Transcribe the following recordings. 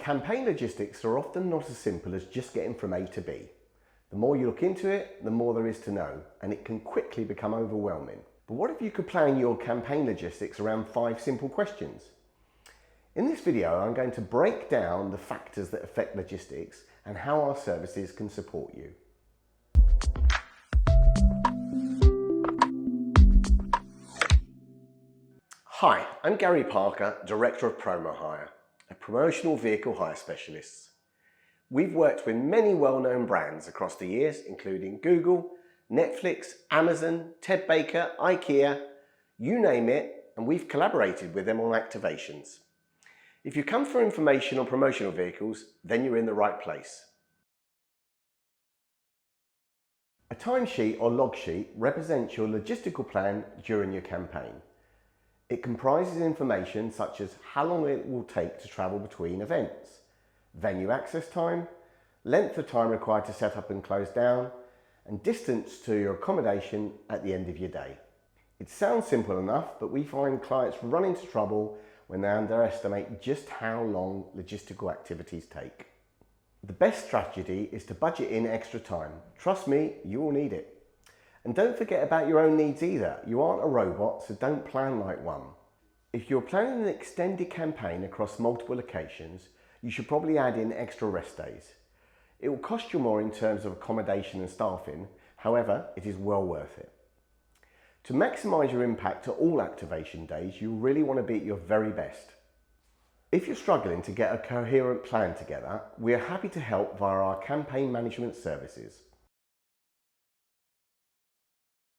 Campaign logistics are often not as simple as just getting from A to B. The more you look into it, the more there is to know, and it can quickly become overwhelming. But what if you could plan your campaign logistics around 5 simple questions? In this video, I'm going to break down the factors that affect logistics and how our services can support you. Hi, I'm Gary Parker, Director of Promohire, a promotional vehicle hire specialist. We've worked with many well-known brands across the years, including Google, Netflix, Amazon, Ted Baker, IKEA, you name it, and we've collaborated with them on activations. If you come for information on promotional vehicles, then you're in the right place. A timesheet or log sheet represents your logistical plan during your campaign. It comprises information such as how long it will take to travel between events, venue access time, length of time required to set up and close down, and distance to your accommodation at the end of your day. It sounds simple enough, but we find clients run into trouble when they underestimate just how long logistical activities take. The best strategy is to budget in extra time. Trust me, you will need it. And don't forget about your own needs either. You aren't a robot, so don't plan like one. If you're planning an extended campaign across multiple locations, you should probably add in extra rest days. It will cost you more in terms of accommodation and staffing, however, it is well worth it. To maximise your impact to all activation days, you really want to be at your very best. If you're struggling to get a coherent plan together, we are happy to help via our campaign management services.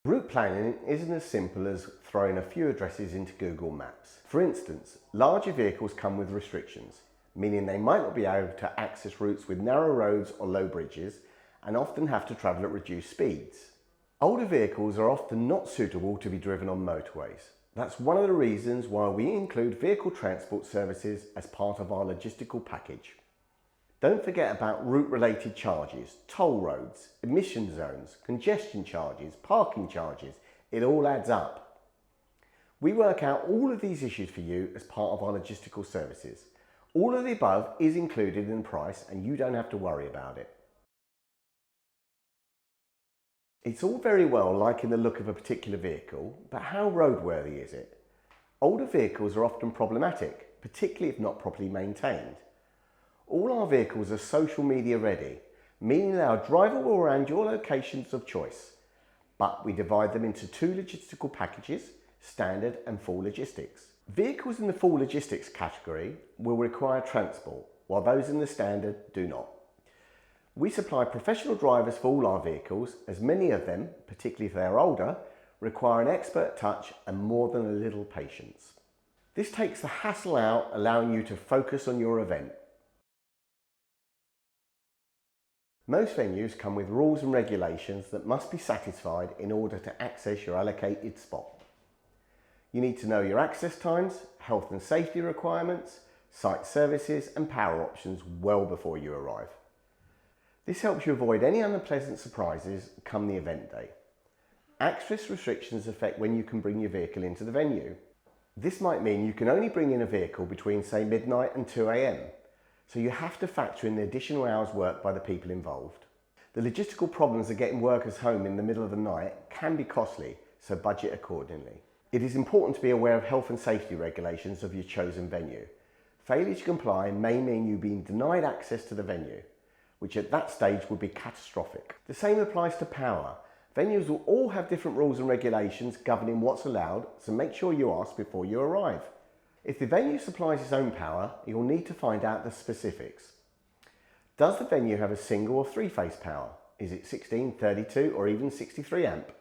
Route planning isn't as simple as throwing a few addresses into Google Maps. For instance, larger vehicles come with restrictions, meaning they might not be able to access routes with narrow roads or low bridges and often have to travel at reduced speeds. Older vehicles are often not suitable to be driven on motorways. That's one of the reasons why we include vehicle transport services as part of our logistical package. Don't forget about route-related charges, toll roads, emission zones, congestion charges, parking charges. It all adds up. We work out all of these issues for you as part of our logistical services. All of the above is included in the price and you don't have to worry about it. It's all very well liking the look of a particular vehicle, but how roadworthy is it? Older vehicles are often problematic, particularly if not properly maintained. All our vehicles are social media ready, meaning they are drivable around your locations of choice. But we divide them into 2 logistical packages, standard and full logistics. Vehicles in the full logistics category will require transport, while those in the standard do not. We supply professional drivers for all our vehicles, as many of them, particularly if they are older, require an expert touch and more than a little patience. This takes the hassle out, allowing you to focus on your event. Most venues come with rules and regulations that must be satisfied in order to access your allocated spot. You need to know your access times, health and safety requirements, site services and power options well before you arrive. This helps you avoid any unpleasant surprises come the event day. Access restrictions affect when you can bring your vehicle into the venue. This might mean you can only bring in a vehicle between, say, midnight and 2 AM. So you have to factor in the additional hours worked by the people involved. The logistical problems of getting workers home in the middle of the night can be costly, so budget accordingly. It is important to be aware of health and safety regulations of your chosen venue. Failure to comply may mean you being denied access to the venue, which at that stage would be catastrophic. The same applies to power. Venues will all have different rules and regulations governing what's allowed, so make sure you ask before you arrive. If the venue supplies its own power, you'll need to find out the specifics. Does the venue have a single or 3-phase power? Is it 16, 32 or even 63 amp?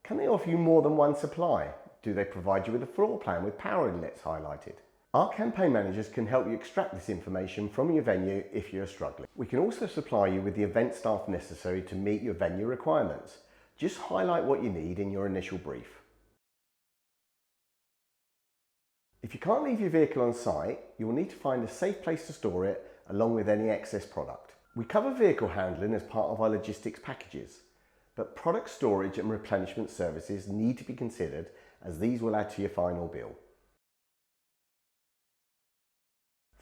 Can they offer you more than one supply? Do they provide you with a floor plan with power inlets highlighted? Our campaign managers can help you extract this information from your venue if you're struggling. We can also supply you with the event staff necessary to meet your venue requirements. Just highlight what you need in your initial brief. If you can't leave your vehicle on site, you will need to find a safe place to store it along with any excess product. We cover vehicle handling as part of our logistics packages, but product storage and replenishment services need to be considered as these will add to your final bill.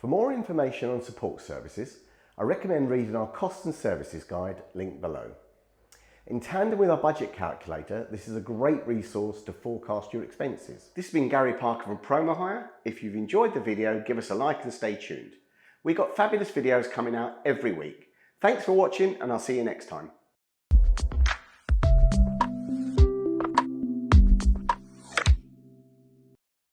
For more information on support services, I recommend reading our Costs and Services Guide linked below. In tandem with our budget calculator, this is a great resource to forecast your expenses. This has been Gary Parker from Promohire. If you've enjoyed the video, give us a like and stay tuned. We've got fabulous videos coming out every week. Thanks for watching, and I'll see you next time.